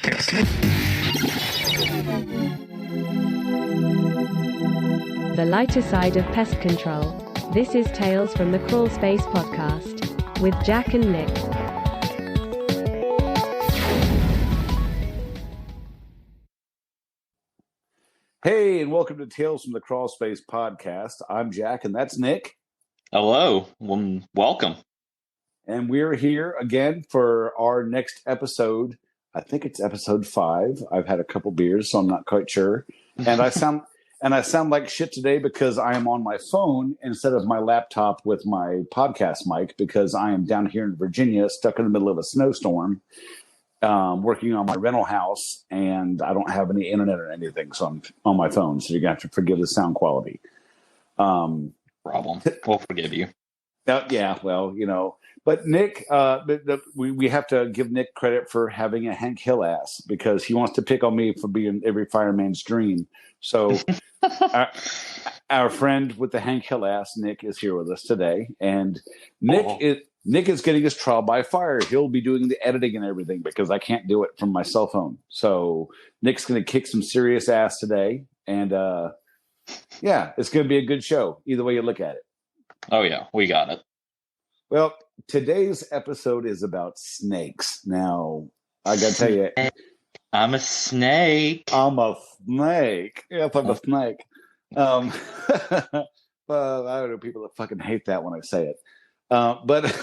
The lighter side of pest control. This is Tales from the Crawl Space podcast with Jack and Nick. Hey, and welcome to Tales from the Crawl Space podcast. I'm Jack, and that's Nick. Hello, welcome. And we're here again for our next episode. I think it's episode 5. I've had a couple beers, so I'm not quite sure. And I sound like shit today because I am on my phone instead of my laptop with my podcast mic because I am down here in Virginia, stuck in the middle of a snowstorm, working on my rental house, and I don't have any internet or anything, so I'm on my phone. So you're gonna have to forgive the sound quality. Problem. We'll forgive you. Yeah, well, you know. But Nick, we have to give Nick credit for having a Hank Hill ass because he wants to pick on me for being every fireman's dream. So our friend with the Hank Hill ass, Nick, is here with us today, and Nick is getting his trial by fire. He'll be doing the editing and everything because I can't do it from my cell phone. So Nick's going to kick some serious ass today, and yeah, it's going to be a good show either way you look at it. Oh yeah, we got it. Well, today's episode is about snakes. Now, I got to tell you, I'm a snake. I'm a snake. Yes, I'm a snake. Well, I don't know people that fucking hate that when I say it. But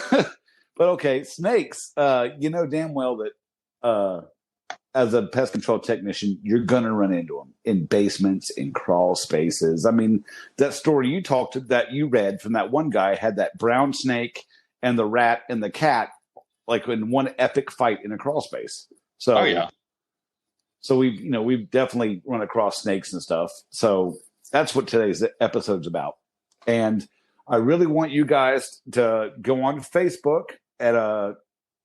okay, snakes. You know damn well that as a pest control technician, you're gonna run into them in basements, in crawl spaces. I mean, that story that you read from that one guy had that brown snake and the rat and the cat like in one epic fight in a crawl space. So, oh yeah. So we've definitely run across snakes and stuff. So that's what today's episode's about. And I really want you guys to go on Facebook at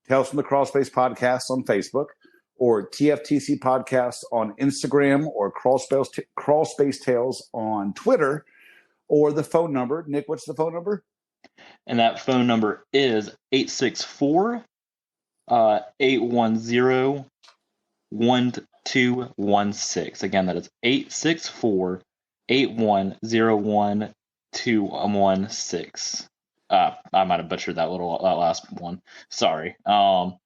Tales from the Crawl Space podcast on Facebook, or TFTC podcast on Instagram, or Crawl Space Tales on Twitter, or the phone number. Nick, what's the phone number? And that phone number is 864-810-1216. Again, that is 864-810-1216. I might have butchered that last one. Sorry. And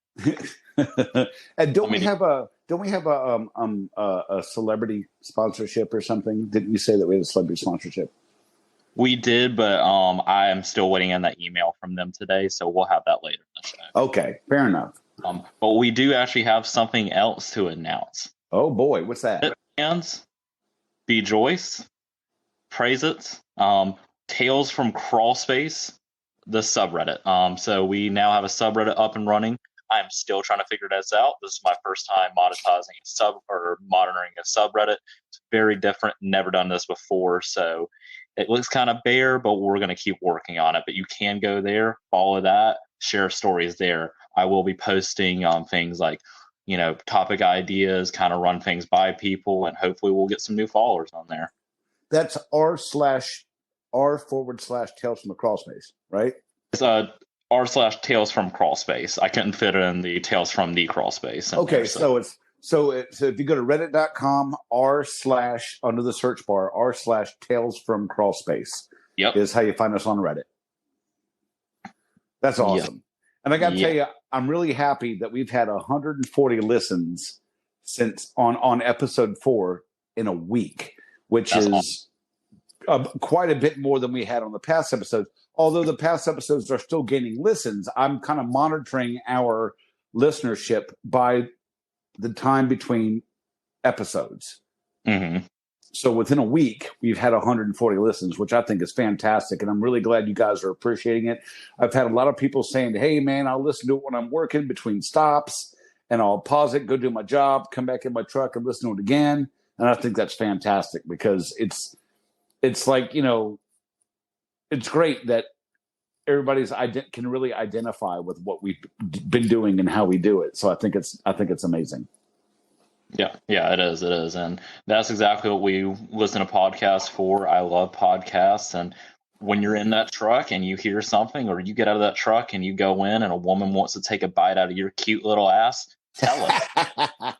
don't we have a celebrity sponsorship or something? Didn't you say that we had a celebrity sponsorship? We did, but I am still waiting on that email from them today, so we'll have that later in the show. Okay, fair enough. But we do actually have something else to announce. Oh boy, what's that? Fans, B. Joyce, Praise It, Tales from Crawl Space, the subreddit. So we now have a subreddit up and running. I'm still trying to figure this out. This is my first time monitoring a subreddit. It's very different. Never done this before, so it looks kind of bare, but we're going to keep working on it. But you can go there, follow that, share stories there. I will be posting things like, topic ideas, kind of run things by people, and hopefully we'll get some new followers on there. That's r/Tales from the Crawl Space, right? It's r/Tales from Crawl Space. I couldn't fit it in the Tales from the Crawl Space. Okay, so if you go to reddit.com r/ under the search bar r/Tales from Crawl Space, yep, is how you find us on Reddit. That's awesome. Yep. And I got to tell you, I'm really happy that we've had 140 listens since on episode 4 in a week, which is awesome. Quite a bit more than we had on the past episodes. Although the past episodes are still gaining listens, I'm kind of monitoring our listenership by the time between episodes. Mm-hmm. So within a week, we've had 140 listens, which I think is fantastic. And I'm really glad you guys are appreciating it. I've had a lot of people saying, hey, man, I'll listen to it when I'm working between stops, and I'll pause it, go do my job, come back in my truck and listen to it again. And I think that's fantastic because it's like, it's great that everybody's can really identify with what we've been doing and how we do it. So I think it's amazing. Yeah, it is. And that's exactly what we listen to podcasts for. I love podcasts. And when you're in that truck and you hear something, or you get out of that truck and you go in and a woman wants to take a bite out of your cute little ass, tell us.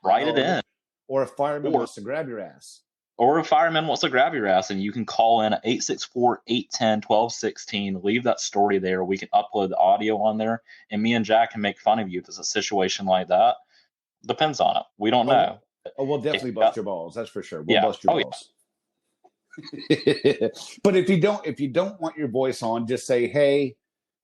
Write it in. Or a fireman wants to grab your ass. Or a fireman wants to grab your ass, and you can call in at 864-810-1216. Leave that story there. We can upload the audio on there, and me and Jack can make fun of you if it's a situation like that. Depends on it. We don't know. Oh, we'll definitely bust your balls. That's for sure. We'll bust your balls. Yeah. But if you don't want your voice on, just say, hey,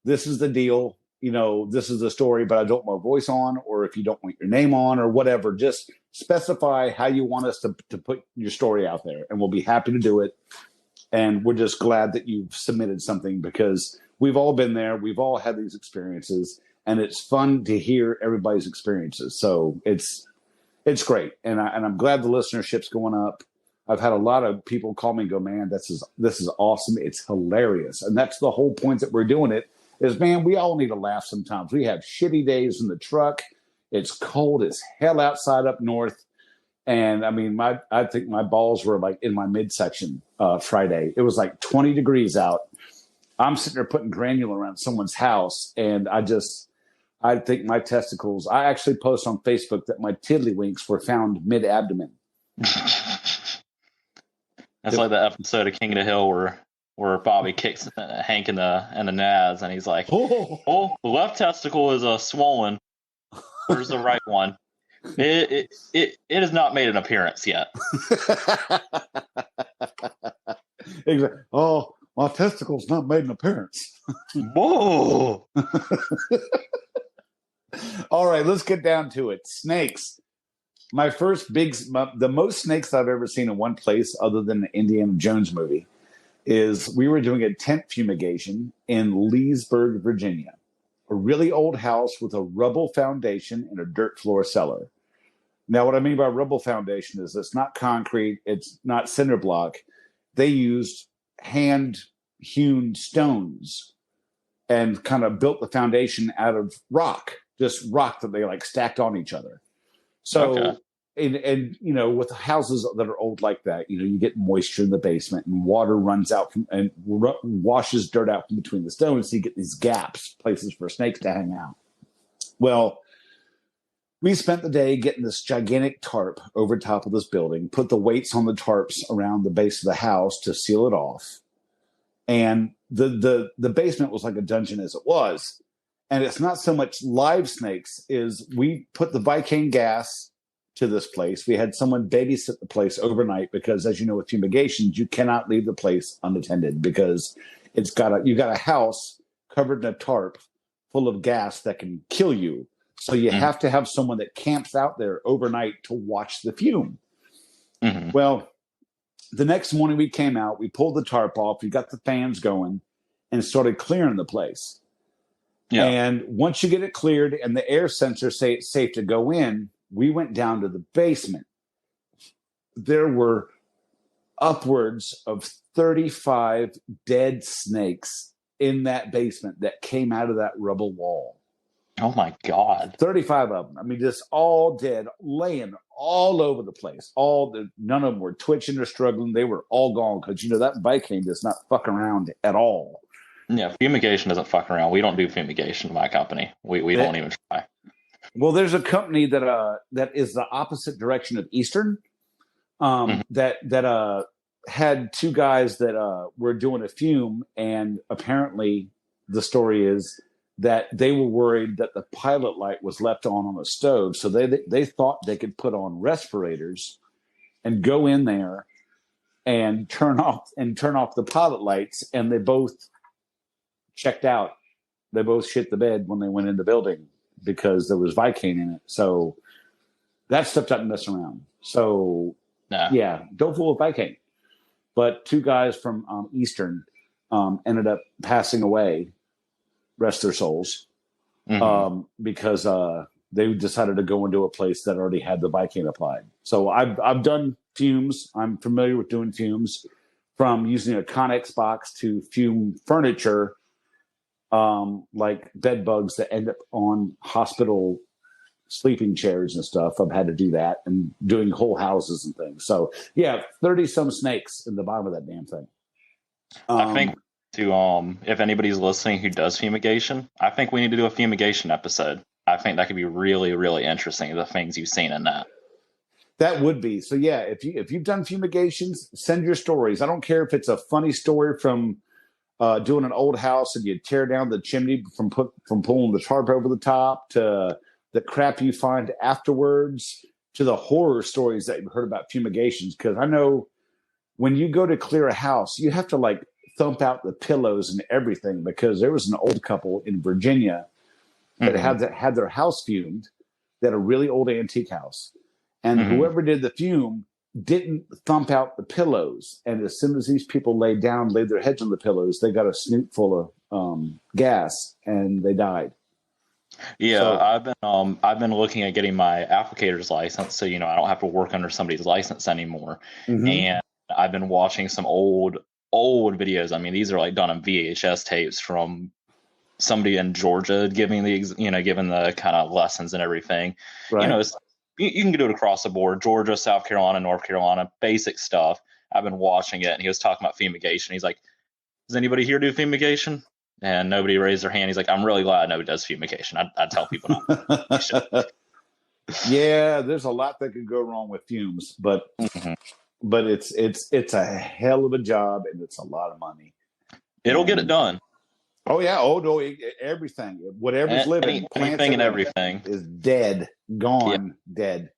this is the deal. This is the story, but I don't want my voice on, or if you don't want your name on or whatever, just specify how you want us to put your story out there, and we'll be happy to do it. And we're just glad that you've submitted something, because we've all been there. We've all had these experiences, and it's fun to hear everybody's experiences. So it's great. And I'm glad the listenership's going up. I've had a lot of people call me and go, man, this is awesome. It's hilarious. And that's the whole point that we're doing it. Is, man, we all need to laugh sometimes. We have shitty days in the truck. It's cold as hell outside up north. And I mean, I think my balls were like in my midsection Friday. It was like 20 degrees out. I'm sitting there putting granule around someone's house. And I think my testicles, I actually post on Facebook that my tiddlywinks were found mid-abdomen. That's like the episode of King of the Hill where Bobby kicks Hank in the nads, and he's like, "Oh, the left testicle is swollen. Where's the right one? It has not made an appearance yet." Exactly. Oh, my testicle's not made an appearance. Whoa! All right, let's get down to it. Snakes. The most snakes I've ever seen in one place, other than the Indiana Jones movie, is we were doing a tent fumigation in Leesburg, Virginia, a really old house with a rubble foundation and a dirt floor cellar. Now, what I mean by rubble foundation is it's not concrete, it's not cinder block. They used hand-hewn stones and kind of built the foundation out of rock, just rock that they like stacked on each other. So, okay. And with houses that are old like that, you get moisture in the basement, and water runs out and washes dirt out from between the stones. So you get these gaps, places for snakes to hang out. Well, we spent the day getting this gigantic tarp over top of this building, put the weights on the tarps around the base of the house to seal it off. And the basement was like a dungeon as it was. And it's not so much live snakes, is we put the Vicane gas to this place. We had someone babysit the place overnight because, as you know, with fumigations, you cannot leave the place unattended because you got a house covered in a tarp full of gas that can kill you. So you have to have someone that camps out there overnight to watch the fume. Mm-hmm. Well, the next morning we came out, we pulled the tarp off, we got the fans going, and started clearing the place. Yeah. And once you get it cleared and the air sensors say it's safe to go in, we went down to the basement. There were upwards of 35 dead snakes in that basement that came out of that rubble wall. Oh, my God. 35 of them. I mean, just all dead, laying all over the place. None of them were twitching or struggling. They were all gone because, that Vicane does not fuck around at all. Yeah, fumigation doesn't fuck around. We don't do fumigation in my company. We don't even try. Well, there's a company that is the opposite direction of Eastern that had two guys that were doing a fume, and apparently the story is that they were worried that the pilot light was left on the stove, so they thought they could put on respirators and go in there and turn off the pilot lights, and they both checked out. They both shit the bed when they went in the building because there was Vicane in it. So that stuff doesn't mess around. So yeah, don't fool with Vicane. But two guys from Eastern ended up passing away, rest their souls, because they decided to go into a place that already had the Vicane applied. So I've done fumes. I'm familiar with doing fumes, from using a Connex box to fume furniture, like bed bugs that end up on hospital sleeping chairs and stuff. I've had to do that, and doing whole houses and things. So yeah, 30 some snakes in the bottom of that damn thing. I think if anybody's listening who does fumigation, I think we need to do a fumigation episode. I think that could be really, really interesting, the things you've seen in that. That would be. So yeah, if you've done fumigations, send your stories. I don't care if it's a funny story from doing an old house and you tear down the chimney from pulling the tarp over the top, to the crap you find afterwards, to the horror stories that you've heard about fumigations. Because I know when you go to clear a house, you have to like thump out the pillows and everything, because there was an old couple in Virginia that had their house fumed. They had a really old antique house. And whoever did the fume didn't thump out the pillows. And as soon as these people laid their heads on the pillows, they got a snoot full of gas and they died. Yeah, So, I've been looking at getting my applicator's license, so I don't have to work under somebody's license anymore. And I've been watching some old videos. I mean, these are like done on VHS tapes from somebody in Georgia giving the kind of lessons and everything. right. You can do it across the board: Georgia, South Carolina, North Carolina, basic stuff. I've been watching it, and he was talking about fumigation. He's like, "Does anybody here do fumigation?" And nobody raised their hand. He's like, "I'm really glad nobody does fumigation. I tell people not." Yeah, there's a lot that could go wrong with fumes, but it's a hell of a job, and it's a lot of money. It'll get it done. Oh yeah. Oh no. Everything, whatever's living, anything and everything is dead, gone, dead.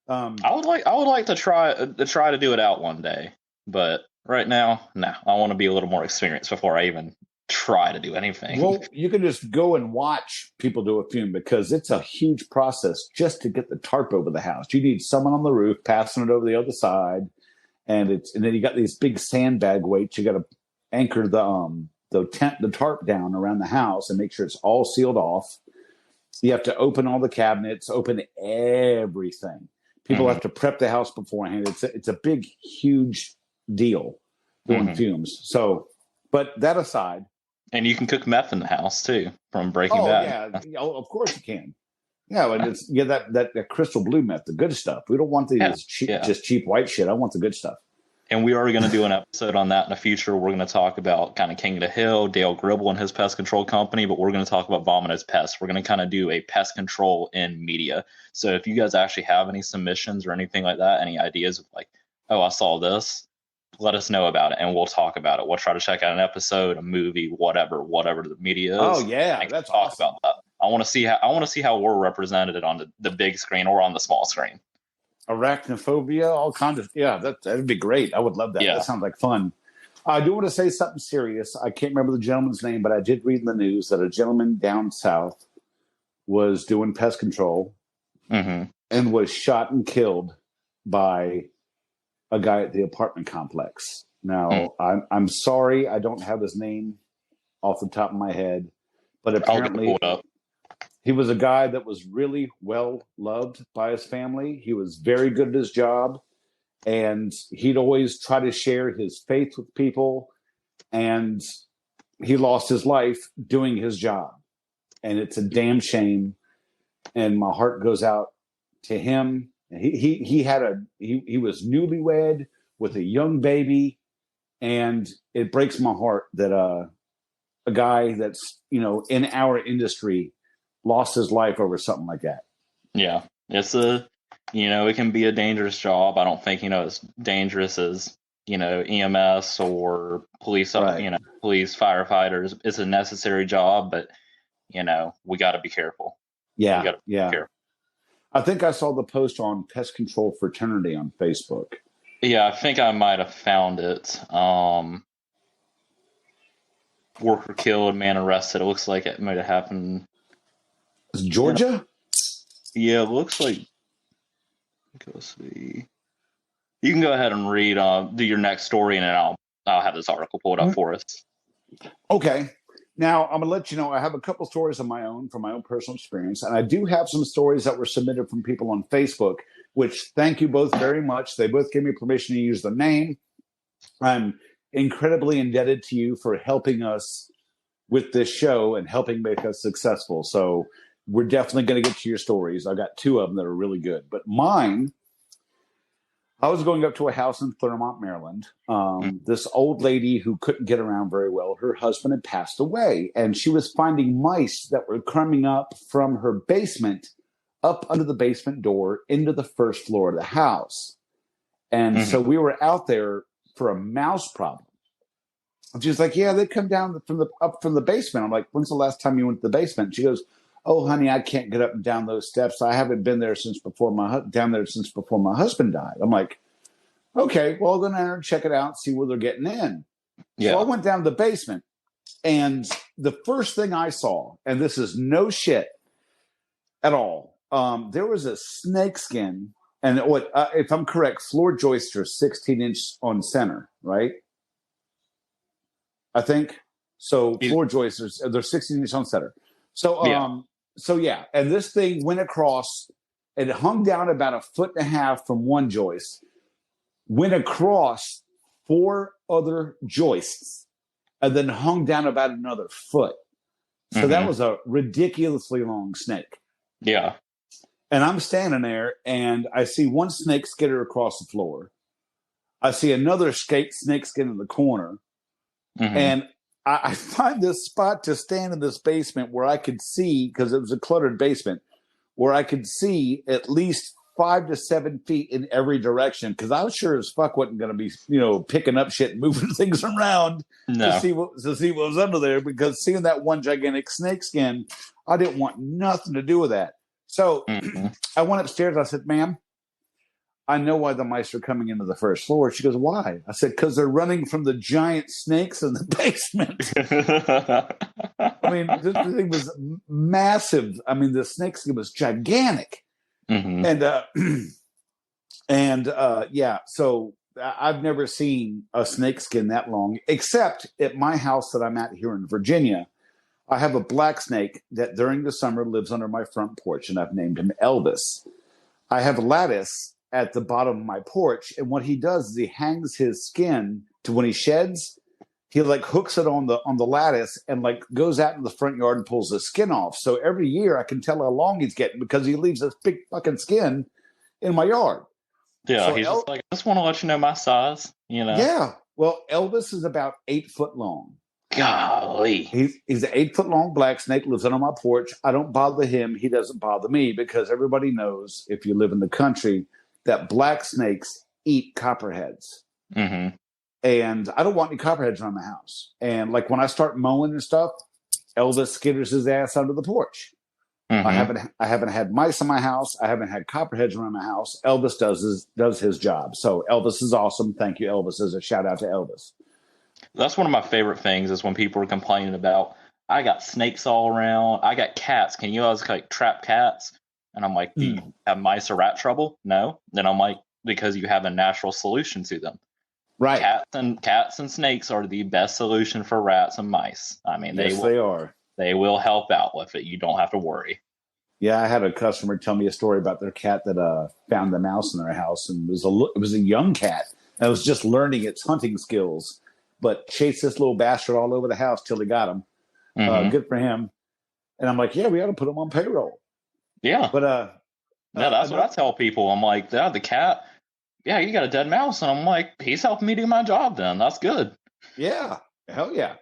I would like to try to do it out one day, but right now, no. I want to be a little more experienced before I even try to do anything. Well, you can just go and watch people do a fume, because it's a huge process just to get the tarp over the house. You need someone on the roof passing it over the other side, and then you got these big sandbag weights. You got to anchor the tarp down around the house and make sure it's all sealed off. You have to open all the cabinets, open everything. People have to prep the house beforehand. It's a big, huge deal doing fumes. So, but that aside, and you can cook meth in the house too from Breaking Bad. Yeah, of course you can. Yeah, and it's that crystal blue meth, the good stuff. We don't want just cheap white shit. I want the good stuff. And we are going to do an episode on that in the future. We're going to talk about kind of King of the Hill, Dale Gribble and his pest control company, but we're going to talk about Vomit Pests. We're going to kind of do a pest control in media. So if you guys actually have any submissions or anything like that, any ideas of like, oh, I saw this, let us know about it and we'll talk about it. We'll try to check out an episode, a movie, whatever the media is. Oh yeah, that's talk awesome. About that. I want to see how we're represented on the big screen or on the small screen. Arachnophobia, all kinds of that'd be great. I would love that. That sounds like fun. I do want to say something serious. I can't remember the gentleman's name, but I did read in the news that a gentleman down south was doing pest control and was shot and killed by a guy at the apartment complex. Now, I'm sorry I don't have his name off the top of my head, but apparently he was a guy that was really well loved by his family. He was very good at his job, and he'd always try to share his faith with people, and he lost his life doing his job. And it's a damn shame, and my heart goes out to him. He was newlywed with a young baby, and it breaks my heart that a guy that's in our industry lost his life over something like that. Yeah, it's it can be a dangerous job. I don't think it's dangerous as EMS or police, police, firefighters. It's a necessary job, but we got to be careful. Yeah, careful. I think I saw the post on Pest Control Fraternity on Facebook. Yeah, I think I might have found it. Worker killed, man arrested. It looks like it might have happened. Is Georgia? Yeah, it looks like. Let's see. You can go ahead and read, do your next story, and then I'll have this article pulled up for us. Okay. Now, I'm going to let you know, I have a couple stories of my own from my own personal experience, and I do have some stories that were submitted from people on Facebook, which thank you both very much. They both gave me permission to use the name. I'm incredibly indebted to you for helping us with this show and helping make us successful. So we're definitely going to get to your stories. I've got two of them that are really good. But mine, I was going up to a house in Claremont, Maryland. This old lady who couldn't get around very well, her husband had passed away, and she was finding mice that were coming up from her basement, up under the basement door into the first floor of the house. And so we were out there for a mouse problem. And she's like, yeah, they come down up from the basement. I'm like, when's the last time you went to the basement? She goes, oh, honey, I can't get up and down those steps. I haven't been there since before my husband died. I'm like, okay, well, then I check it out, see where they're getting in. Yeah. So I went down to the basement, and the first thing I saw, and this is no shit at all, there was a snake skin, and if I'm correct, floor joists are 16-inch on center, right? I think so. Floor joists they're 16-inch on center. So and this thing went across, and it hung down about 1.5 feet from one joist, went across 4 other joists, and then hung down about another foot. So that was a ridiculously long snake. Yeah. And I'm standing there, and I see one snake skitter across the floor. I see another snake skin in the corner. And I find this spot to stand in this basement where I could see, because it was a cluttered basement, where I could see at least 5 to 7 feet in every direction, because I was sure as fuck wasn't going to be, picking up shit and moving things around to see what was under there, because seeing that one gigantic snake skin, I didn't want nothing to do with that. So I went upstairs. I said, ma'am, I know why the mice are coming into the first floor. She goes, why? I said, because they're running from the giant snakes in the basement. I mean, this thing was massive. I mean, the snake skin was gigantic. So I've never seen a snake skin that long, except at my house that I'm at here in Virginia. I have a black snake that during the summer lives under my front porch, and I've named him Elvis. I have a lattice at the bottom of my porch, and what he does is he hangs his skin to when he sheds, he hooks it on the lattice and goes out in the front yard and pulls the skin off. So every year I can tell how long he's getting, because he leaves this big fucking skin in my yard. Yeah, so he's just like, I just want to let you know my size, Yeah. Well, Elvis is about 8 foot long. Golly. He's an 8 foot long black snake, lives on my porch. I don't bother him. He doesn't bother me, because everybody knows, if you live in the country, that black snakes eat copperheads. And I don't want any copperheads around my house. And when I start mowing and stuff, Elvis skitters his ass under the porch. I haven't had mice in my house. I haven't had copperheads around my house. Elvis does his job. So Elvis is awesome. Thank you, Elvis. As a shout out to Elvis. That's one of my favorite things, is when people are complaining about, I got snakes all around. I got cats. Can you guys trap cats? And I'm like, do you have mice or rat trouble? No. Then I'm like, because you have a natural solution to them. Right. Cats and snakes are the best solution for rats and mice. I mean, they are. They will help out with it. You don't have to worry. Yeah, I had a customer tell me a story about their cat that found the mouse in their house, and it was a young cat that was just learning its hunting skills, but chased this little bastard all over the house till he got him. Good for him. And I'm like, yeah, we ought to put him on payroll. Yeah. But that's what I tell people. I'm like, yeah, the cat, yeah, you got a dead mouse. And I'm like, he's helping me do my job then. That's good. Yeah. Hell yeah.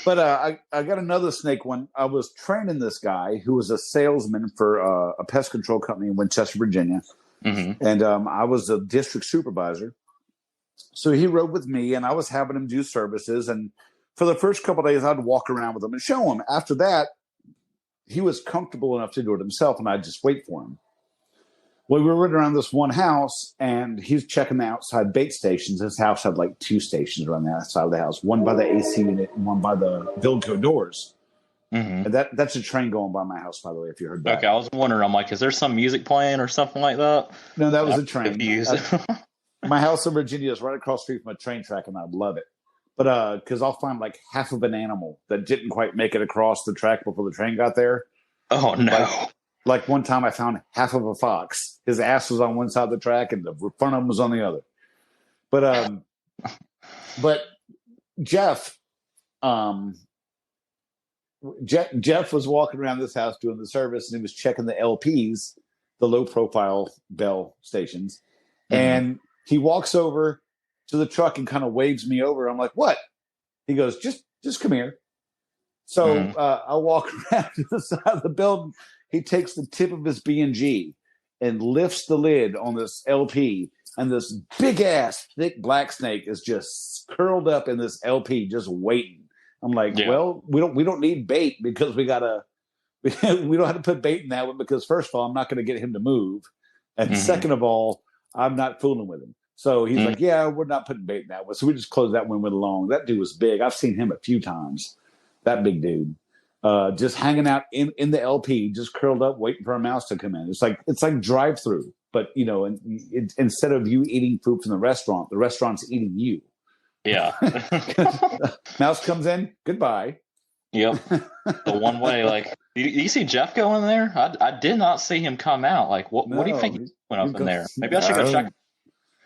But I got another snake one. I was training this guy who was a salesman for a pest control company in Winchester, Virginia. And I was a district supervisor. So he rode with me, and I was having him do services. And for the first couple of days, I'd walk around with him and show him. After that, he was comfortable enough to do it himself, and I'd just wait for him. Well, we were running around this one house, and he's checking the outside bait stations. His house had 2 stations around the outside of the house, one by the AC unit and one by the Vilco doors. And that's a train going by my house, by the way, if you heard that. Okay, I was wondering, I'm like, is there some music playing or something like that? No, that was a train. My house in Virginia is right across the street from a train track, and I love it. But because I'll find half of an animal that didn't quite make it across the track before the train got there. Oh, no. Like one time I found half of a fox. His ass was on one side of the track and the front of him was on the other. But Jeff was walking around this house doing the service, and he was checking the LPs, the low profile bell stations. And he walks over to the truck and kind of waves me over. I'm like, what? He goes, just come here. So I walk around to the side of the building. He takes the tip of his B&G and lifts the lid on this LP, and this big ass thick black snake is just curled up in this LP, just waiting. I'm like, well, we don't need bait because we don't have to put bait in that one because first of all, I'm not going to get him to move, and second of all, I'm not fooling with him. So he's like, yeah, we're not putting bait in that one. So we just closed that one with along. That dude was big. I've seen him a few times. That big dude. Just hanging out in the LP, just curled up, waiting for a mouse to come in. It's like drive-through, but instead of you eating food from the restaurant's eating you. Yeah. Mouse comes in, goodbye. Yep. The one way, like, you see Jeff go in there? I did not see him come out. Like, what do you think he went up in there? Maybe I should go check.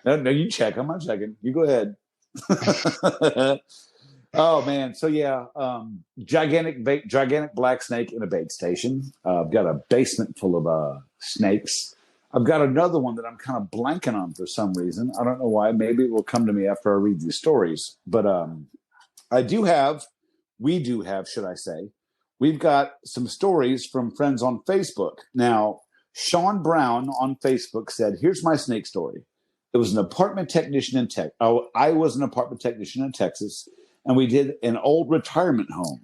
No, you check. I'm not checking. You go ahead. Oh man, so yeah, gigantic black snake in a bait station. I've got a basement full of snakes. I've got another one that I'm kind of blanking on for some reason. I don't know why. Maybe it will come to me after I read these stories. But we do have, should I say, we've got some stories from friends on Facebook. Now, Sean Brown on Facebook said, "Here's my snake story. It was an apartment technician in Texas. I was an apartment technician in Texas." And we did an old retirement home.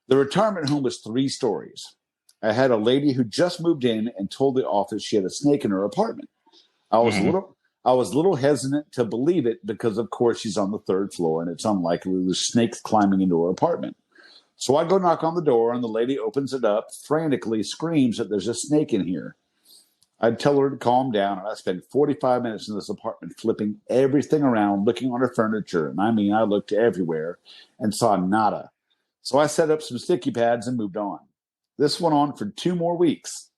The retirement home was 3 stories. I had a lady who just moved in and told the office she had a snake in her apartment. I was a little hesitant to believe it because, of course, she's on the 3rd floor and it's unlikely there's snakes climbing into her apartment. So I go knock on the door and the lady opens it up, frantically screams that there's a snake in here. I'd tell her to calm down, and I spent 45 minutes in this apartment flipping everything around, looking on her furniture. And I mean, I looked everywhere and saw nada. So I set up some sticky pads and moved on. This went on for 2 more weeks.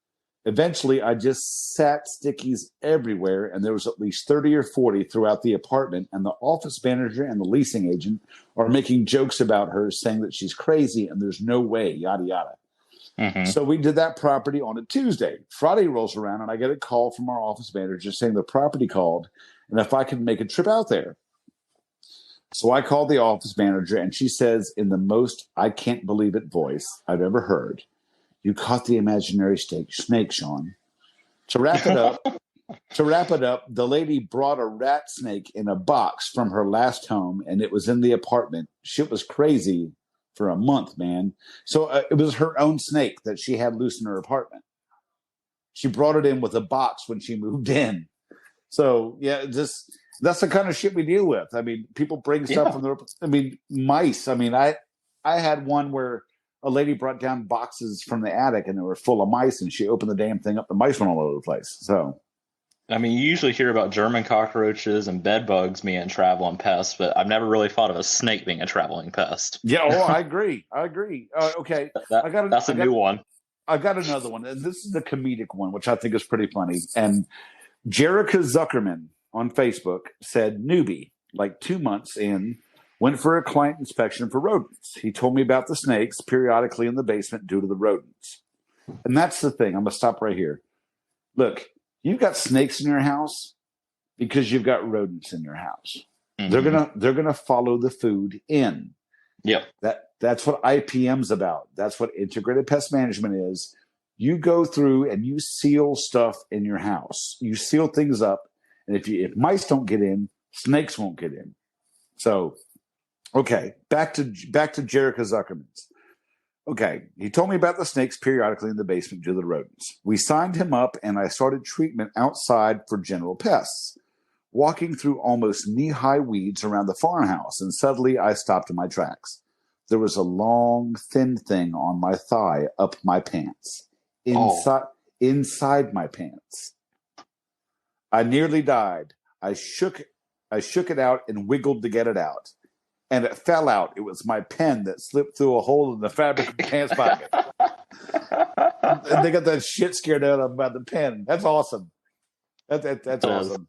Eventually, I just sat stickies everywhere, and there was at least 30 or 40 throughout the apartment. And the office manager and the leasing agent are making jokes about her, saying that she's crazy and there's no way, yada, yada. So we did that property on a Tuesday. Friday rolls around and I get a call from our office manager saying the property called and if I could make a trip out there. So I called the office manager and she says in the most I can't believe it voice I've ever heard, "You caught the imaginary snake, Sean." To wrap it up, the lady brought a rat snake in a box from her last home and it was in the apartment. Shit was crazy. For a month, man. So it was her own snake that she had loose in her apartment. She brought it in with a box when she moved in. So yeah, that's the kind of shit we deal with. I mean, people bring stuff from mice. I mean, I had one where a lady brought down boxes from the attic and they were full of mice and she opened the damn thing up. The mice went all over the place. So I mean, you usually hear about German cockroaches and bed bugs being traveling pests, but I've never really thought of a snake being a traveling pest. Yeah, I agree. Okay, that's a new one. I got another one, and this is the comedic one, which I think is pretty funny. And Jerica Zuckerman on Facebook said, "Newbie, like 2 months in, went for a client inspection for rodents. He told me about the snakes periodically in the basement due to the rodents." And that's the thing. I'm going to stop right here. Look. You've got snakes in your house because you've got rodents in your house. They're gonna follow the food in. Yep. That's what IPM's about. That's what integrated pest management is. You go through and you seal stuff in your house. You seal things up, and if mice don't get in, snakes won't get in. So, okay, back to Jerica Zuckerman's. Okay, he told me about the snakes periodically in the basement due to the rodents. We signed him up, and I started treatment outside for general pests, walking through almost knee-high weeds around the farmhouse, and suddenly I stopped in my tracks. There was a long, thin thing on my thigh up my pants, inside my pants. I nearly died. I shook it out and wiggled to get it out. And it fell out. It was my pen that slipped through a hole in the fabric of the pants pocket. And they got that shit scared out of them about the pen. That's awesome. That's awesome.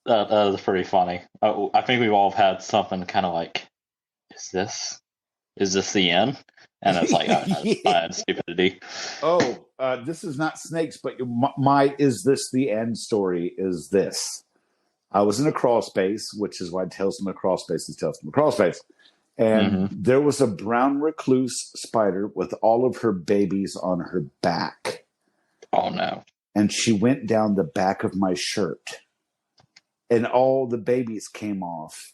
That is pretty funny. I think we've all had something kind of like, is this the end? And it's like, stupidity. This is not snakes, but my is this the end story is this. I was in a crawl space, which is why Tales from a Crawl Space is Tales from a Crawl Space. And there was a brown recluse spider with all of her babies on her back. Oh, no. And she went down the back of my shirt. And all the babies came off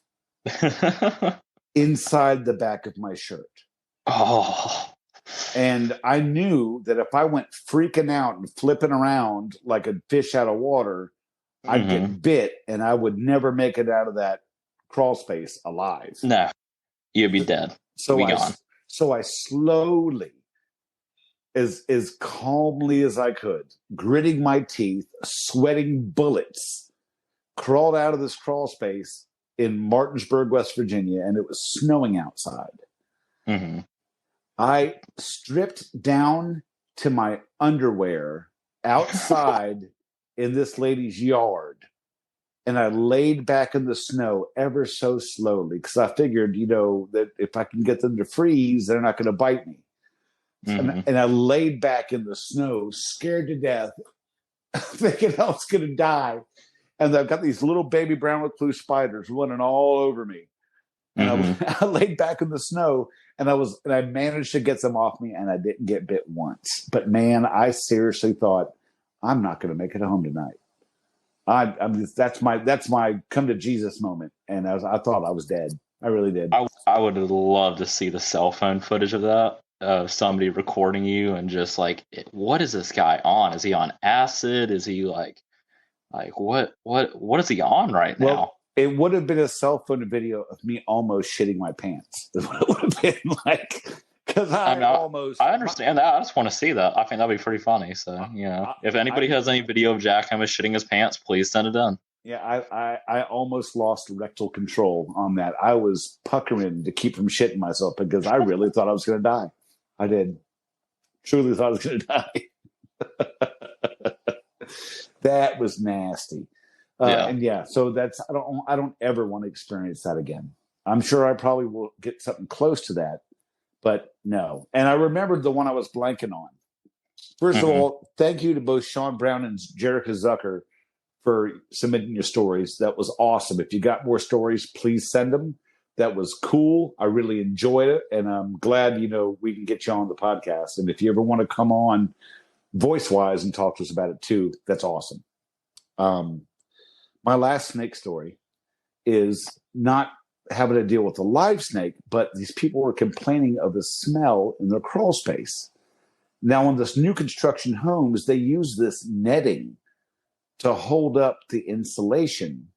inside the back of my shirt. Oh. And I knew that if I went freaking out and flipping around like a fish out of water, I'd get bit and I would never make it out of that crawl space alive. No, you'd be dead. So I slowly, as calmly as I could, gritting my teeth, sweating bullets, crawled out of this crawl space in Martinsburg, West Virginia, and it was snowing outside. Mm-hmm. I stripped down to my underwear outside in this lady's yard, and I laid back in the snow ever so slowly because I figured, that if I can get them to freeze, they're not going to bite me. And I laid back in the snow, scared to death, thinking I was going to die. And I've got these little baby brown recluse spiders running all over me. And I laid back in the snow, and I managed to get them off me, and I didn't get bit once. But man, I seriously thought, I'm not going to make it home tonight. That's my come to Jesus moment, and I thought I was dead. I really did. I would love to see the cell phone footage of that, of somebody recording you and just like, what is this guy on? Is he on acid? Is he like what is he on right now? Well, it would have been a cell phone video of me almost shitting my pants. Is what it would have been like. Because I understand that. I just want to see that. I think that'd be pretty funny. So, if anybody has any video of Jack Hummus shitting his pants, please send it in. Yeah, I almost lost rectal control on that. I was puckering to keep from shitting myself because I really thought I was going to die. I did. Truly thought I was going to die. That was nasty. So I don't ever want to experience that again. I'm sure I probably will get something close to that, but no. And I remembered the one I was blanking on. First of all, thank you to both Sean Brown and Jerica Zucker for submitting your stories. That was awesome. If you got more stories, please send them. That was cool. I really enjoyed it. And I'm glad, we can get you on the podcast. And if you ever want to come on voice-wise and talk to us about it too, that's awesome. My last snake story is not having to deal with a live snake, but these people were complaining of the smell in their crawl space. Now, in this new construction homes, they use this netting to hold up the insulation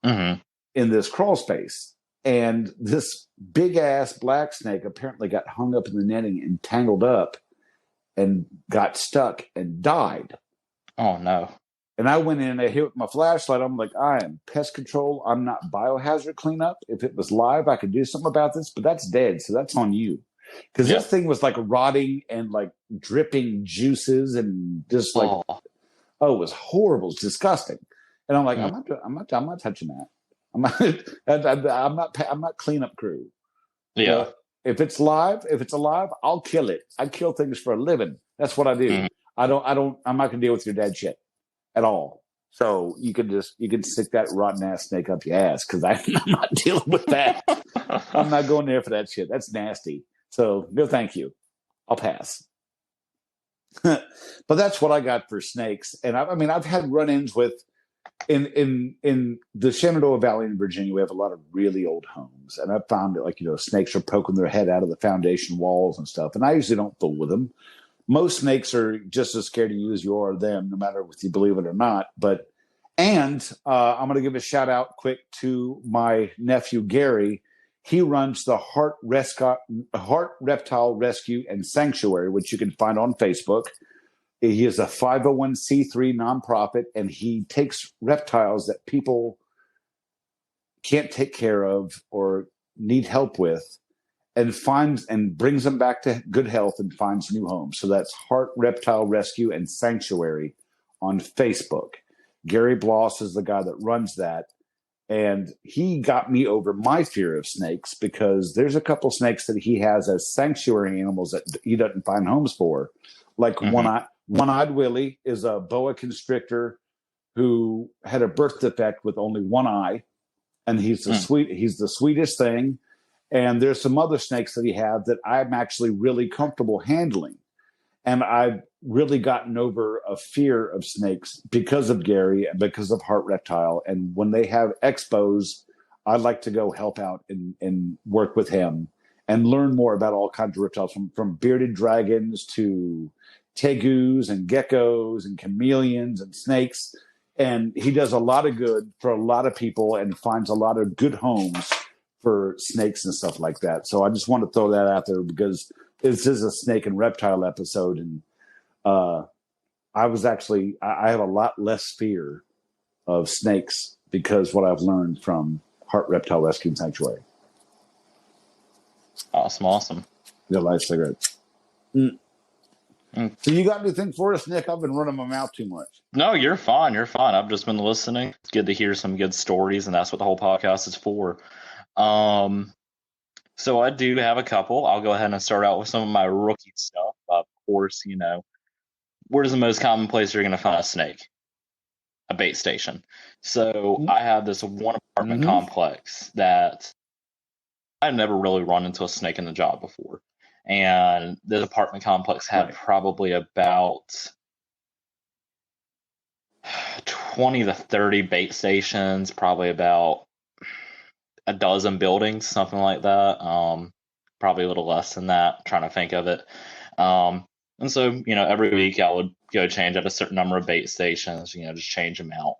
in this crawl space. And this big-ass black snake apparently got hung up in the netting and tangled up and got stuck and died. Oh, no. And I went in and I hit with my flashlight. I'm like, I am pest control. I'm not biohazard cleanup. If it was live, I could do something about this, but that's dead. So that's on you. Because this thing was like rotting and like dripping juices and just like, it was horrible. It's disgusting. And I'm like, I'm not touching that. I'm not cleanup crew. Yeah. If it's alive, I'll kill it. I kill things for a living. That's what I do. I'm not going to deal with your dead shit at all. So you can stick that rotten ass snake up your ass because I'm not dealing with that. I'm not going there for that shit. That's nasty. So no, thank you. I'll pass. But that's what I got for snakes. And I've had run-ins with in the Shenandoah Valley in Virginia. We have a lot of really old homes, and I've found that snakes are poking their head out of the foundation walls and stuff. And I usually don't fool with them. Most snakes are just as scared of you as you are of them, no matter if you believe it or not. I'm going to give a shout out quick to my nephew, Gary. He runs the Heart Reptile Rescue and Sanctuary, which you can find on Facebook. He is a 501c3 nonprofit, and he takes reptiles that people can't take care of or need help with and brings them back to good health and finds new homes. So that's Heart Reptile Rescue and Sanctuary on Facebook. Gary Bloss is the guy that runs that. And he got me over my fear of snakes because there's a couple snakes that he has as sanctuary animals that he doesn't find homes for. Like One-Eyed Willie is a boa constrictor who had a birth defect with only one eye, and he's the sweetest thing. And there's some other snakes that he had that I'm actually really comfortable handling. And I've really gotten over a fear of snakes because of Gary and because of Heart Reptile. And when they have expos, I like to go help out and work with him and learn more about all kinds of reptiles, from bearded dragons to tegus and geckos and chameleons and snakes. And he does a lot of good for a lot of people and finds a lot of good homes for snakes and stuff like that. So I just want to throw that out there because this is a snake and reptile episode. And I have a lot less fear of snakes because what I've learned from Heart Reptile Rescue and Sanctuary. Awesome. The light cigarettes. So you got anything for us, Nick? I've been running my mouth too much. No, you're fine. I've just been listening. It's good to hear some good stories, and that's what the whole podcast is for. So I do have a couple. I'll go ahead and start out with some of my rookie stuff. Of course, where's the most common place you're going to find a snake? A bait station. So I have this one apartment complex that I've never really run into a snake in the job before. And this apartment complex had probably about 20 to 30 bait stations, probably about a dozen buildings, something like that. Probably a little less than that, trying to think of it. And so, every week I would go change at a certain number of bait stations, just change them out.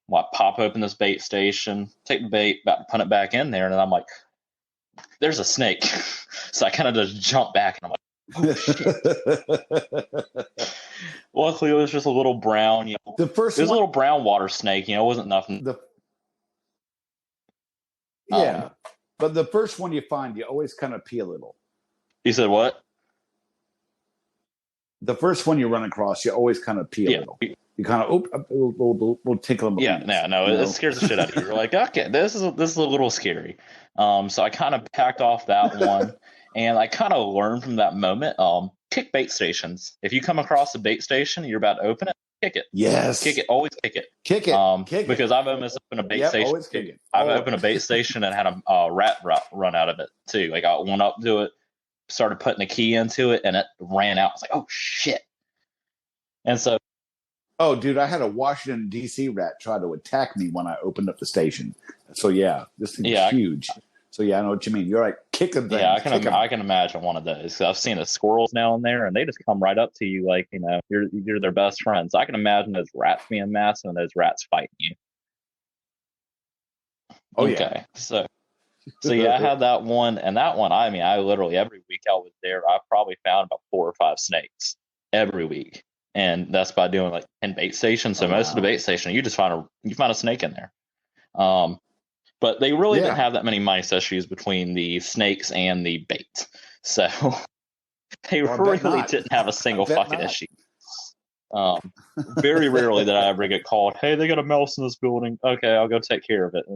Well, I pop open this bait station, take the bait, about to put it back in there, and then I'm like, there's a snake. So I kind of just jump back and I'm like, oh shit. Luckily, it was just a little brown, it was a little brown water snake, it wasn't nothing. But the first one you find, you always kind of pee a little. You said what? The first one you run across, you always kind of pee a little. You kind of, we'll tickle them. It scares the shit out of you. You're like, okay, this is a little scary. So I kind of packed off that one, and I kind of learned from that moment. Kick bait stations. If you come across a bait station, you're about to open it, kick it. Yes, kick it. Always kick it. Kick it. Because I've almost opened a bait station. Always kick it. I've opened a bait station and had a rat run out of it too. I got one up to it, started putting a key into it, and it ran out. I was like, oh shit. And so, oh, dude, I had a Washington, D.C. rat try to attack me when I opened up the station. So, this thing is huge. So, I know what you mean. You're like, kick them. Yeah, I can imagine one of those. I've seen the squirrels now and there, and they just come right up to you like, you're their best friends. I can imagine those rats being massive and those rats fighting you. Oh, okay. So, I had that one. And that one, I literally, every week I was there, I probably found about 4 or 5 snakes every week. And that's by doing like 10 bait stations. So most of the bait station, you just find a snake in there. But they really didn't have that many mice issues between the snakes and the bait. So they really didn't have a single fucking issue. Very rarely did I ever get called, hey, they got a mouse in this building. Okay, I'll go take care of it.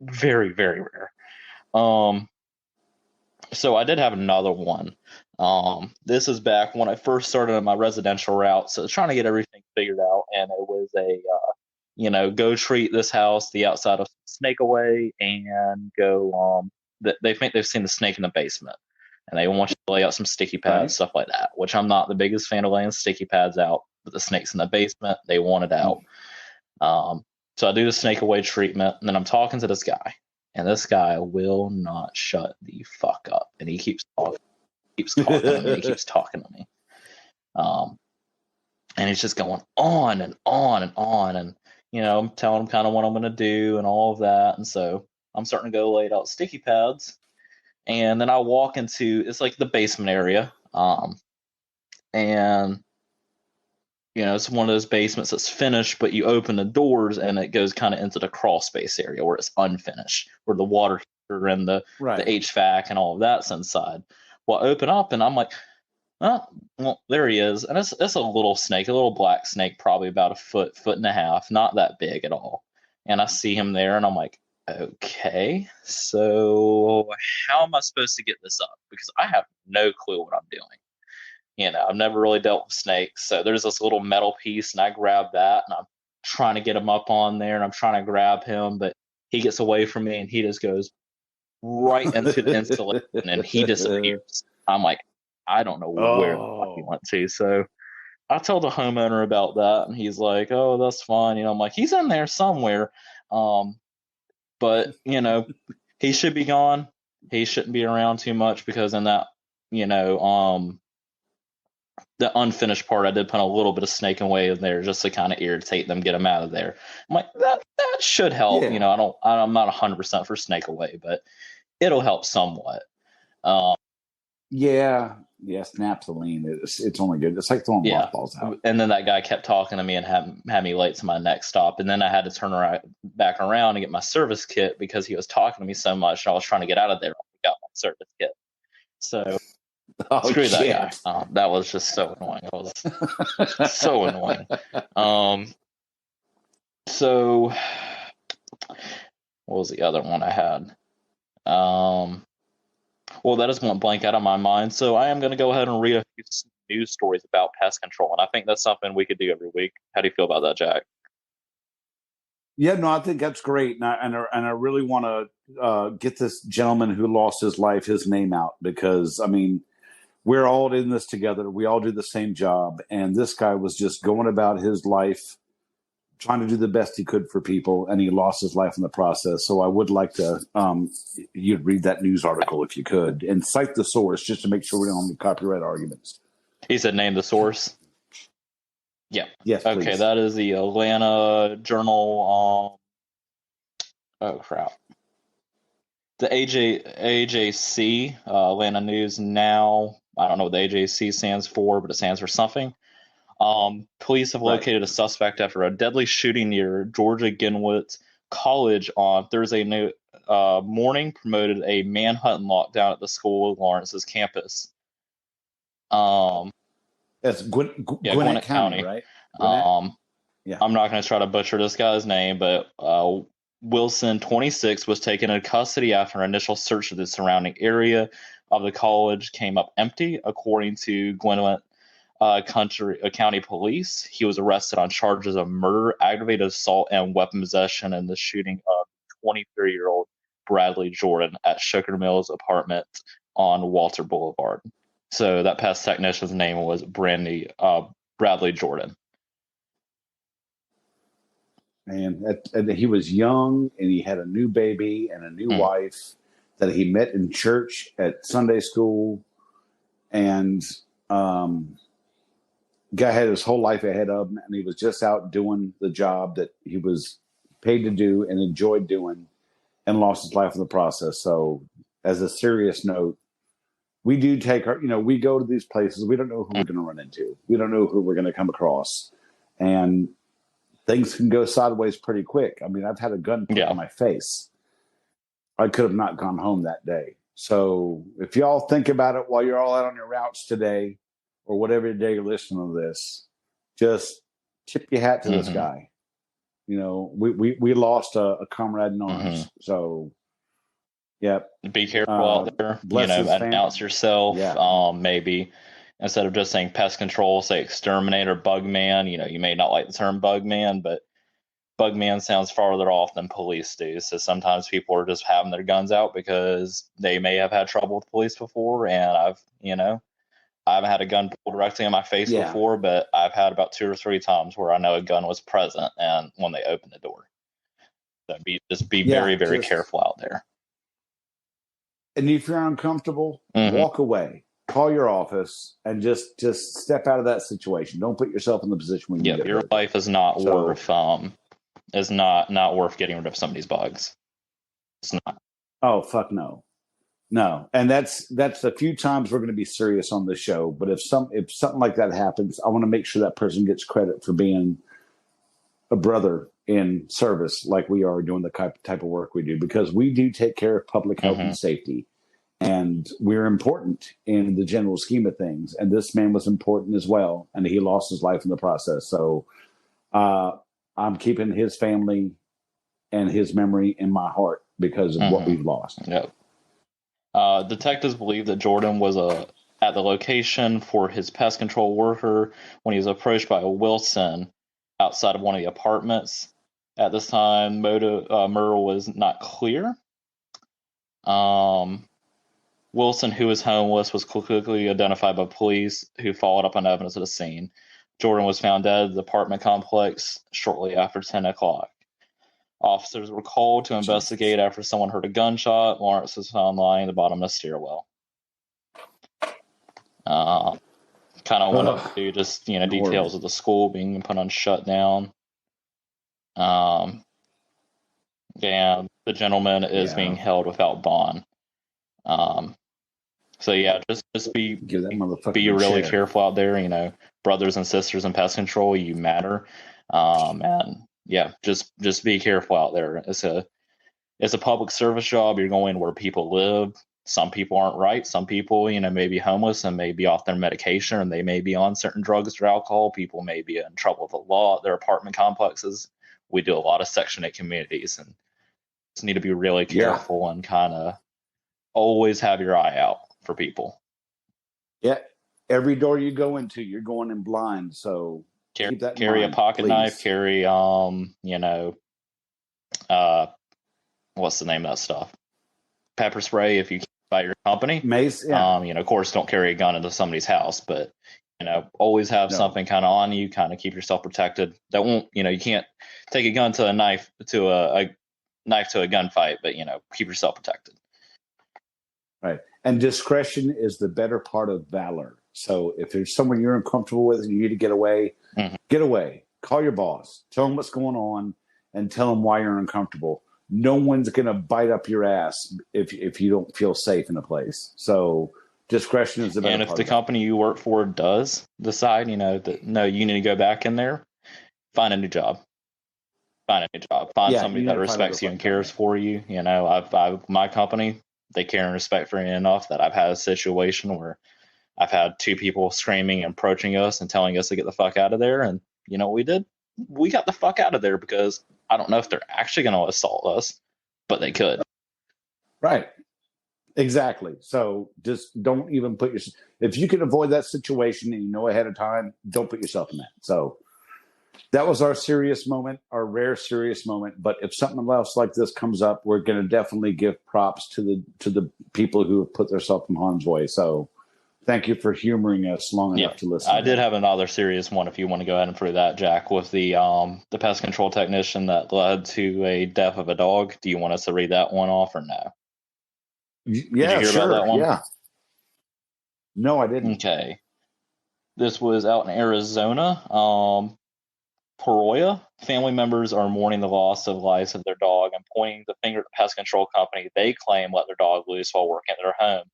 Very, very rare. So I did have another one. This is back when I first started on my residential route. So trying to get everything figured out. And it was go treat this house, the outside of snake away, and go, they think they've seen the snake in the basement. And they want you to lay out some sticky pads, stuff like that, which I'm not the biggest fan of laying sticky pads out, but the snake's in the basement. They want it out. So I do the snake away treatment, and then I'm talking to this guy. And this guy will not shut the fuck up. And he keeps talking. He keeps talking to me. And he's just going on and on and on. And, I'm telling him kind of what I'm going to do and all of that. And so I'm starting to go lay out sticky pads. And then I walk into, it's like the basement area. And, it's one of those basements that's finished, but you open the doors and it goes kind of into the crawl space area where it's unfinished, where the water heater and the HVAC and all of that's inside. Well, I open up and I'm like, oh, well, there he is. And it's a little snake, a little black snake, probably about a foot and a half, not that big at all. And I see him there and I'm like, okay, so how am I supposed to get this up? Because I have no clue what I'm doing. I've never really dealt with snakes. So there's this little metal piece and I grab that and I'm trying to get him up on there, and I'm trying to grab him, but he gets away from me, and he just goes right into the installation, and he disappears. I'm like, I don't know where the fuck he went to. So I told the homeowner about that, and he's like, "Oh, that's fine." I'm like, "He's in there somewhere." But he should be gone. He shouldn't be around too much, because in that, the unfinished part, I did put a little bit of snake away in there just to kind of irritate them, get them out of there. I'm like, that should help. Yeah. I'm not 100% for snake away, but it'll help somewhat. Snapsaline. It's only good. It's like throwing mothballs out. And then that guy kept talking to me and had me late to my next stop, and then I had to turn back around and get my service kit because he was talking to me so much, and I was trying to get out of there. I got my service kit. So screw that guy. That was just so annoying. It was so annoying. So what was the other one I had? Well, that just went blank out of my mind. So I am going to go ahead and read a few news stories about pest control, and I think that's something we could do every week. How do you feel about that, Jack? Yeah, no, I think that's great, and I really want to get this gentleman who lost his life, his name out, because I mean, we're all in this together. We all do the same job, and this guy was just going about his life, trying to do the best he could for people, and he lost his life in the process. So I would like to you'd read that news article if you could, and cite the source just to make sure we don't have any copyright arguments. He said name the source. Yeah. Yes. Okay, please. that is the Atlanta Journal. Oh crap. The AJC, Atlanta News Now. I don't know what the AJC stands for, but it stands for something. Police have located a suspect after a deadly shooting near Georgia Glenwood College on Thursday morning. Promoted a manhunt and lockdown at the school of Lawrence's campus. That's Gwinnett County, right? Yeah. I'm not going to try to butcher this guy's name, but Wilson, 26, was taken into custody after an initial search of the surrounding area of the college came up empty, according to Gwinnett County Police. He was arrested on charges of murder, aggravated assault, and weapon possession in the shooting of 23-year-old Bradley Jordan at Sugar Mills apartment on Walter Boulevard. So that pest technician's name was Bradley Jordan. And he was young, and he had a new baby and a new wife that he met in church at Sunday school, and guy had his whole life ahead of him, and he was just out doing the job that he was paid to do and enjoyed doing, and lost his life in the process. So, as a serious note, we do take we go to these places. We don't know who we're going to run into. We don't know who we're going to come across, and things can go sideways pretty quick. I mean, I've had a gun put in my face. I could have not gone home that day. So if y'all think about it while you're all out on your routes today, or whatever day you're listening to this, just tip your hat to this guy. We lost a comrade in arms. So, be careful out there. Announce yourself. Maybe instead of just saying pest control, say exterminator, bug man. You may not like the term bug man, but bug man sounds farther off than police do. So sometimes people are just having their guns out because they may have had trouble with police before. And I haven't had a gun pulled directly in my face before, but I've had about 2 or 3 times where I know a gun was present and when they opened the door. So be very, very careful out there. And if you're uncomfortable, walk away. Call your office and just step out of that situation. Don't put yourself in the position where you get your hurt. life is not worth not worth getting rid of some of these bugs. It's not. Oh, fuck no. No. And that's a few times we're going to be serious on this show, but if something like that happens, I want to make sure that person gets credit for being a brother in service like we are doing the type of work we do, because we do take care of public health and safety. And we're important in the general scheme of things. And this man was important as well. And he lost his life in the process. So I'm keeping his family and his memory in my heart because of what we've lost. Yep. Detectives believe that Jordan was at the location for his pest control worker when he was approached by a Wilson, outside of one of the apartments. At this time, murder was not clear. Wilson, who was homeless, was quickly identified by police, who followed up on evidence at the scene. Jordan was found dead at the apartment complex shortly after 10 o'clock. Officers were called to investigate after someone heard a gunshot. Lawrence was found lying at the bottom of the stairwell. Kind of went into just details of the school being put on shutdown. And the gentleman is being held without bond. So yeah, just be really careful out there. Brothers and sisters in pest control, you matter. And yeah, just be careful out there. It's a public service job. You're going where people live. Some people aren't right. Some people, may be homeless and may be off their medication, and they may be on certain drugs or alcohol. People may be in trouble with the law at their apartment complexes. We do a lot of Section 8 communities, and just need to be really careful and kind of always have your eye out for people. Yeah. Every door you go into, you're going in blind. So carry a pocket knife, carry, what's the name of that stuff? Pepper spray if you can by your company. Mace. Yeah. Of course, don't carry a gun into somebody's house, but, always have something kind of on you, kind of keep yourself protected. That won't, you can't take a gun to a knife to a knife to a gunfight, but, keep yourself protected. Right. And discretion is the better part of valor. So if there's someone you're uncomfortable with and you need to get away, get away. Call your boss. Tell them what's going on and tell them why you're uncomfortable. No one's going to bite up your ass if you don't feel safe in a place. So discretion is the better part. And if the company you work for does decide, that no, you need to go back in there, find a new job. Find somebody that respects you and cares for you. My company, they care and respect for me enough that I've had a situation where I've had two people screaming and approaching us and telling us to get the fuck out of there. And you know what we did? We got the fuck out of there because I don't know if they're actually going to assault us, but they could. Right. Exactly. So just don't even if you can avoid that situation and ahead of time, don't put yourself in that. So that was our serious moment, our rare serious moment. But if something else like this comes up, we're going to definitely give props to the people who have put themselves in harm's way. So thank you for humoring us long enough to listen. I did have another serious one if you want to go ahead and prove that, Jack, with the pest control technician that led to a death of a dog. Do you want us to read that one off or no? Yeah, Did you hear about that one? Yeah. No, I didn't. Okay. This was out in Arizona. Peoria, family members are mourning the loss of lives of their dog and pointing the finger at the pest control company they claim let their dog loose while working at their home.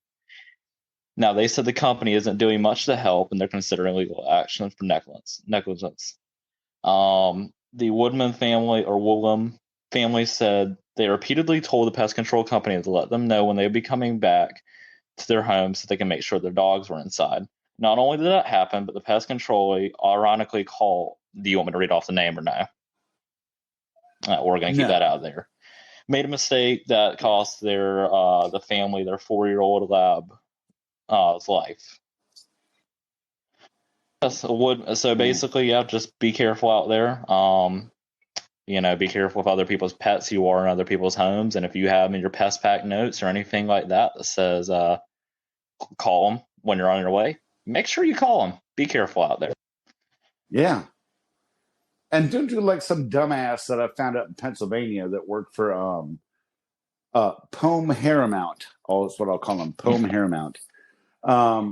Now, they said the company isn't doing much to help, and they're considering legal action for negligence. The Woodman family said they repeatedly told the pest control company to let them know when they would be coming back to their homes so they can make sure their dogs were inside. Not only did that happen, but the pest control ironically called. Do you want me to read off the name or no? We're going to keep that out of there. Made a mistake that cost the family their 4-year-old lab life. So basically, just be careful out there. Be careful with other people's pets you are in other people's homes, and if you have in your pest pack notes or anything like that says call them when you're on your way, make sure you call them. Be careful out there. Yeah. And don't do like some dumbass that I found out in Pennsylvania that worked for Pome Hairmount. Oh, that's what I'll call them, Pome Hairmount.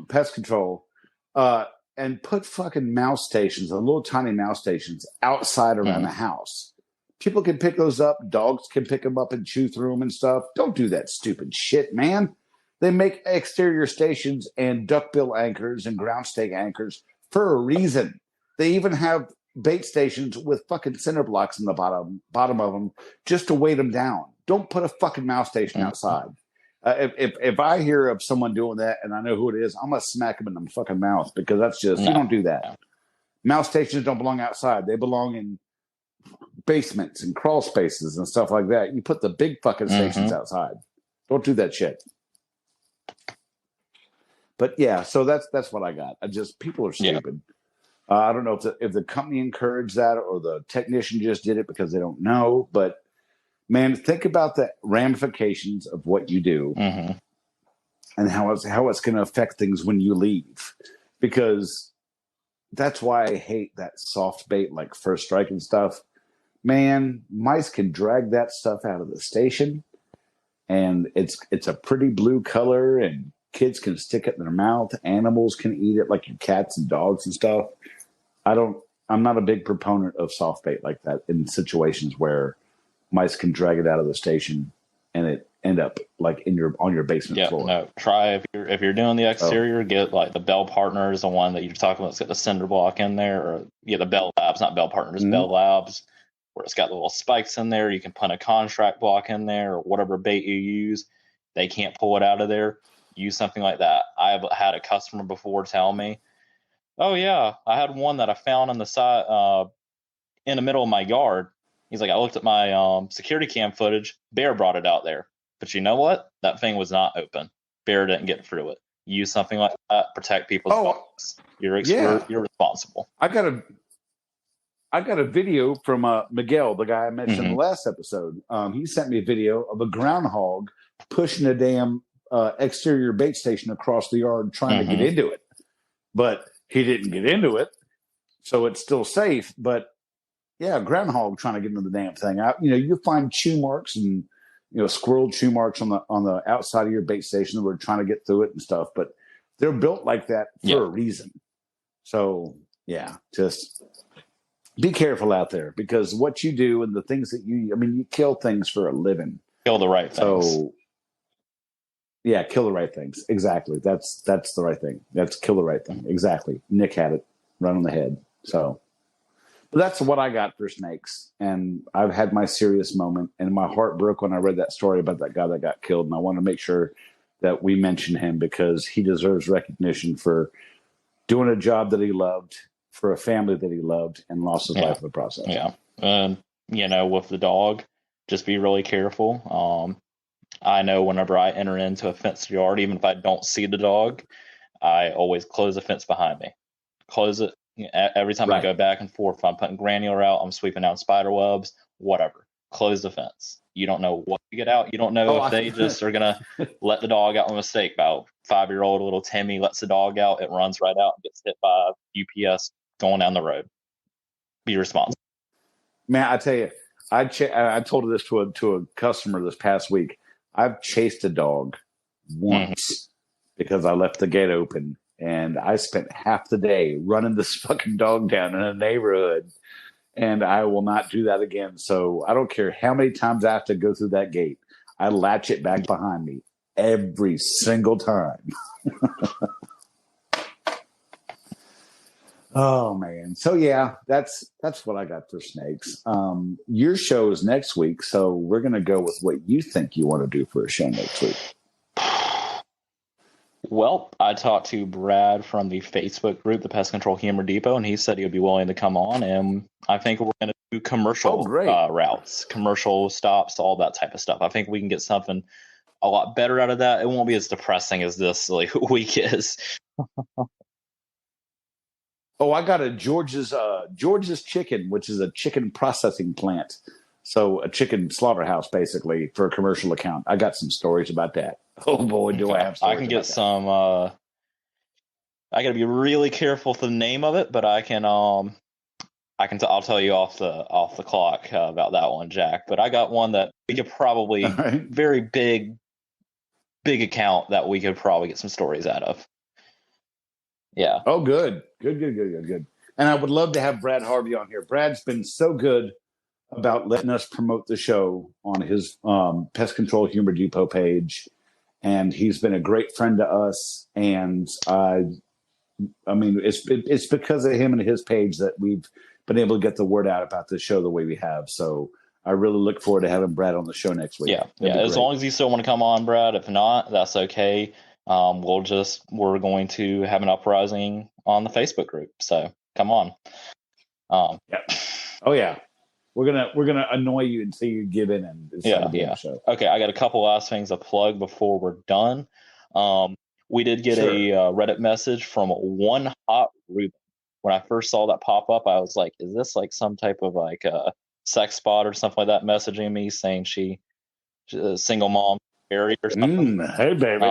Pest control. And put fucking mouse stations, the little tiny mouse stations outside around the house. People can pick those up. Dogs can pick them up and chew through them and stuff. Don't do that stupid shit, man. They make exterior stations and duckbill anchors and ground stake anchors for a reason. They even have bait stations with fucking cinder blocks in the bottom of them just to weight them down. Don't put a fucking mouse station outside. If I hear of someone doing that and I know who it is, I'm going to smack them in the fucking mouth because that's just, you don't do that. Mouse stations don't belong outside. They belong in basements and crawl spaces and stuff like that. You put the big fucking stations outside. Don't do that shit. But yeah, so that's what I got. People are stupid. I don't know if the company encouraged that or the technician just did it because they don't know. But man, think about the ramifications of what you do Mm-hmm. and how it's going to affect things when you leave. Because that's why I hate that soft bait like First Strike and stuff. Man, mice can drag that stuff out of the station, and it's a pretty blue color, and kids can stick it in their mouth. Animals can eat it, like your cats and dogs and stuff. I'm not a big proponent of soft bait like that in situations where mice can drag it out of the station and it end up like on your basement floor. No, try if you're doing the exterior, get like the Bell Partners, the one that you're talking about. It's got the cinder block in there, or the Bell Labs, not Bell Partners, Bell Labs, where it's got the little spikes in there. You can put a contract block in there, or whatever bait you use. They can't pull it out of there. Use something like that. I've had a customer before tell me, "Oh yeah, I had one that I found on the side in the middle of my yard." He's like, "I looked at my security cam footage. Bear brought it out there. But you know what? That thing was not open. Bear didn't get through it. Use something like that. Protect people's dogs. You're responsible." I got a video from Miguel, the guy I mentioned in the last episode. He sent me a video of a groundhog pushing a damn exterior bait station across the yard trying to get into it. But he didn't get into it, so it's still safe. But yeah, groundhog trying to get into the damn thing. You find chew marks and squirrel chew marks on the outside of your bait station that we're trying to get through it and stuff. But they're built like that for a reason. So yeah, just be careful out there, because what you do and the things that you kill things for a living. Kill the right things. So yeah, kill the right things. Exactly. That's the right thing. That's kill the right thing. Exactly. Nick had it right on the head. So, but that's what I got for snakes. And I've had my serious moment, and my heart broke when I read that story about that guy that got killed. And I want to make sure that we mention him, because he deserves recognition for doing a job that he loved, for a family that he loved, and lost his life in the process. Yeah. And, with the dog, just be really careful. I know whenever I enter into a fenced yard, even if I don't see the dog, I always close the fence behind me. Close it. Every time I go back and forth, if I'm putting granular out, I'm sweeping out spider webs, whatever. Close the fence. You don't know what to get out. You don't know if they just are going to let the dog out by mistake. About 5-year-old little Timmy lets the dog out. It runs right out and gets hit by UPS going down the road. Be responsible. Man, I tell you, I told this to a customer this past week. I've chased a dog once because I left the gate open, and I spent half the day running this fucking dog down in a neighborhood, and I will not do that again. So I don't care how many times I have to go through that gate. I latch it back behind me every single time. Oh man. So yeah, that's what I got for snakes. Your show is next week, so we're gonna go with what you think you want to do for a show next week. Well, I talked to Brad from the Facebook group, the Pest Control Humor Depot, and he said he would be willing to come on, and I think we're going to do commercial routes, commercial stops, all that type of stuff. I think we can get something a lot better out of that. It won't be as depressing as this week is. Oh, I got a George's Chicken, which is a chicken processing plant. So a chicken slaughterhouse, basically, for a commercial account. I got some stories about that. Oh boy, do I have stories. I can get some. I got to be really careful with the name of it, but I can. I'll tell you off the clock about that one, Jack. But I got one that we could probably very big account that we could probably get some stories out of. Yeah. Oh, good. And I would love to have Brad Harvey on here. Brad's been so good about letting us promote the show on his Pest Control Humor Depot page, and he's been a great friend to us. And I mean, it's because of him and his page that we've been able to get the word out about the show the way we have. So I really look forward to having Brad on the show next week. Yeah. As long as you still want to come on, Brad. If not, that's okay. We're going to have an uprising on the Facebook group. So come on. Yeah. Oh yeah. We're gonna annoy you until you give in and decide to be on the show. Okay, I got a couple last things to plug before we're done. We did get a Reddit message from One Hot Ruben. when I first saw that pop up, I was like, is this like some type of like a sex bot or something like that messaging me saying she's a single mom, married or something? Hey, baby.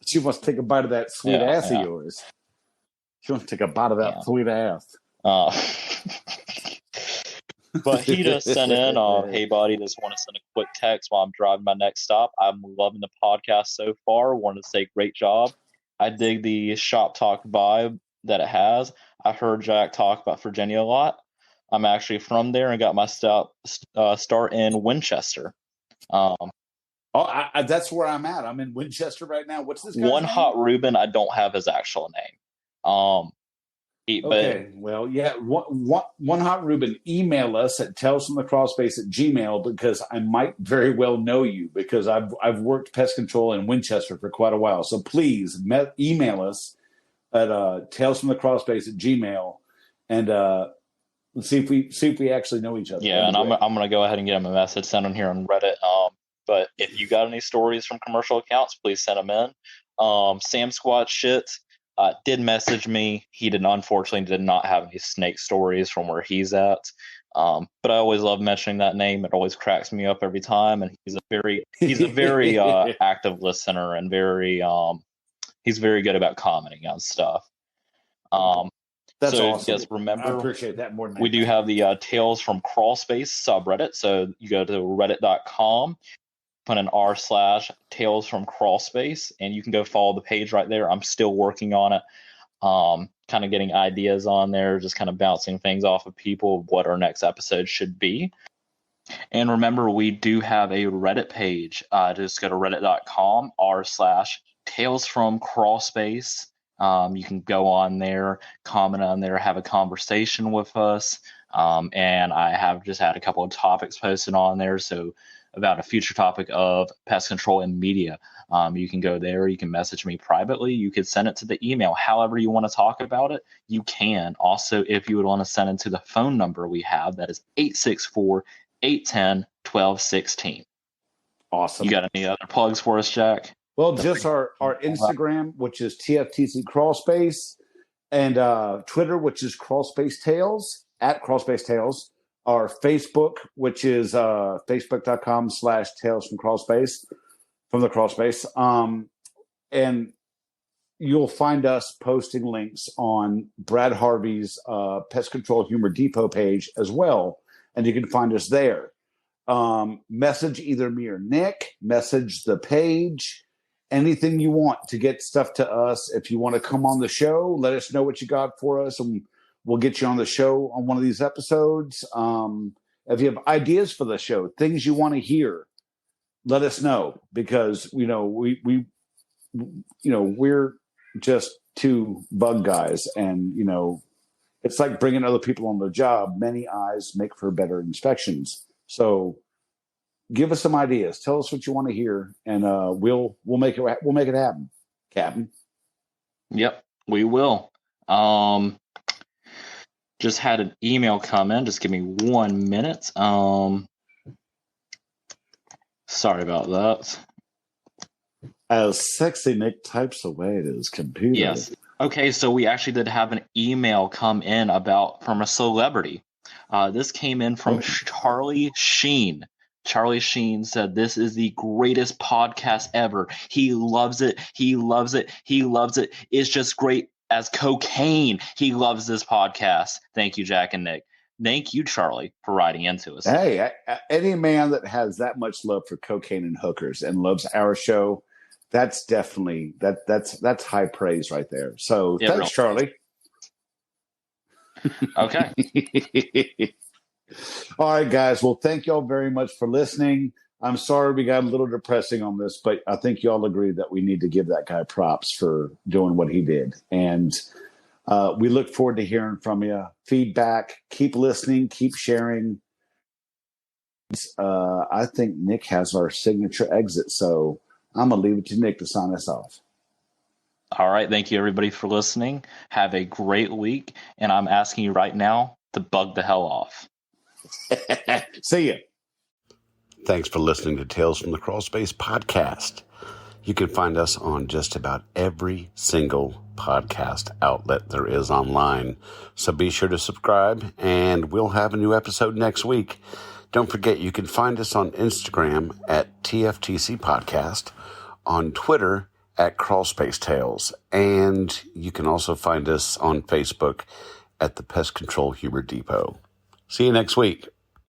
She wants to take a bite of that sweet ass of yeah. yours. She wants to take a bite of that Yeah. sweet ass. But he just sent in, hey, buddy, just want to send a quick text while I'm driving my next stop. I'm loving the podcast so far. Wanted to say great job. I dig the shop talk vibe that it has. I heard Jack talk about Virginia a lot. I'm actually from there and got my start in Winchester. That's where I'm at. I'm in Winchester right now. What's this guy's One name? Hot Ruben, I don't have his actual name. Okay, well, yeah, one Hot Ruben, email us at talesfromthecrawlspace@gmail.com because I might very well know you because I've worked pest control in Winchester for quite a while. So please email us at talesfromthecrawlspace@gmail.com and let's see if we actually know each other. Yeah, and I'm gonna go ahead and get him a message sent on here on Reddit. But if you got any stories from commercial accounts, please send them in. Sam Squat shit did message me. He unfortunately did not have any snake stories from where he's at. But I always love mentioning that name. It always cracks me up every time. And he's a very active listener and he's very good about commenting on stuff. That's so awesome. Yes, remember, I appreciate that more than we do have the Tales from Crawlspace subreddit. So you go to reddit.com, put in r/Tales from Crawlspace, and you can go follow the page right there. I'm still working on it, kind of getting ideas on there, just kind of bouncing things off of people, what our next episode should be. And remember, we do have a Reddit page. Just go to reddit.com, r/Tales from Crawlspace. You can go on there, comment on there, have a conversation with us. And I have just had a couple of topics posted on there. So about a future topic of pest control and media. You can go there. You can message me privately. You could send it to the email. However you want to talk about it, you can. Also, if you would want to send it to the phone number we have, that is 864-810-1216. Awesome. You got any other plugs for us, Jack? Well, just our Instagram, which is TFTC Crawlspace, and Twitter, which is Crawlspace Tales, at Crawlspace Tales. Our Facebook, which is facebook.com/Tales from the Crawlspace. And you'll find us posting links on Brad Harvey's Pest Control Humor Depot page as well. And you can find us there. Message either me or Nick, message the page. Anything you want to get stuff to us. If you want to come on the show, let us know what you got for us, and we'll get you on the show on one of these episodes. If you have ideas for the show, things you want to hear, let us know because we're just two bug guys, and it's like bringing other people on the job. Many eyes make for better inspections. So give us some ideas. Tell us what you want to hear, and we'll make it happen, Captain. Yep, we will. Just had an email come in. Just give me 1 minute. Sorry about that. As Sexy Nick types away at his computer. Yes. Okay, so we actually did have an email come in from a celebrity. This came in from Charlie Sheen. Charlie Sheen said, "This is the greatest podcast ever. He loves it. He loves it. He loves it. It's just great as cocaine. He loves this podcast." Thank you, Jack and Nick. Thank you, Charlie, for writing into us. Hey, any man that has that much love for cocaine and hookers and loves our show, that's definitely that's high praise right there. So yeah, thanks, Charlie. Okay. All right, guys. Well, thank y'all very much for listening. I'm sorry we got a little depressing on this, but I think y'all agree that we need to give that guy props for doing what he did. And we look forward to hearing from you. Feedback. Keep listening. Keep sharing. I think Nick has our signature exit, so I'm going to leave it to Nick to sign us off. All right. Thank you, everybody, for listening. Have a great week. And I'm asking you right now to bug the hell off. See ya. Thanks for listening to Tales from the Crawlspace podcast. You can find us on just about every single podcast outlet there is online. So be sure to subscribe, and we'll have a new episode next week. Don't forget, you can find us on Instagram at TFTC Podcast, on Twitter at Crawlspace Tales, and you can also find us on Facebook at the Pest Control Humor Depot. See you next week.